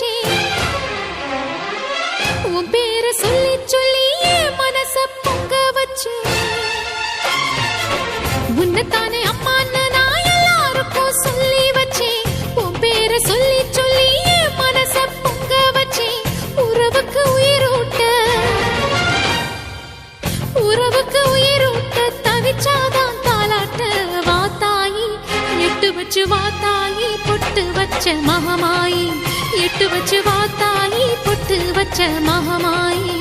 வச்சே உன் பேரை சொல்லி சொல்லி மனச பொங்க வச்சே உன்னைத்தானே அம்மான்னு நான் எல்லாருக்கும் சொல்லி வச்சே உன் பேரை சொல்லி சொல்லி மனச பொங்க வச்சே உறவுக்கு உயிரூட்ட தவிச்சாதான் தாலாட்ட வாத்தாயி எட்டு வச்சு வாத்தாயி பொட்டு வச்ச மகமாயி எட்டு வச்சு வாத்தாயி பொட்டு வச்ச மகமாயி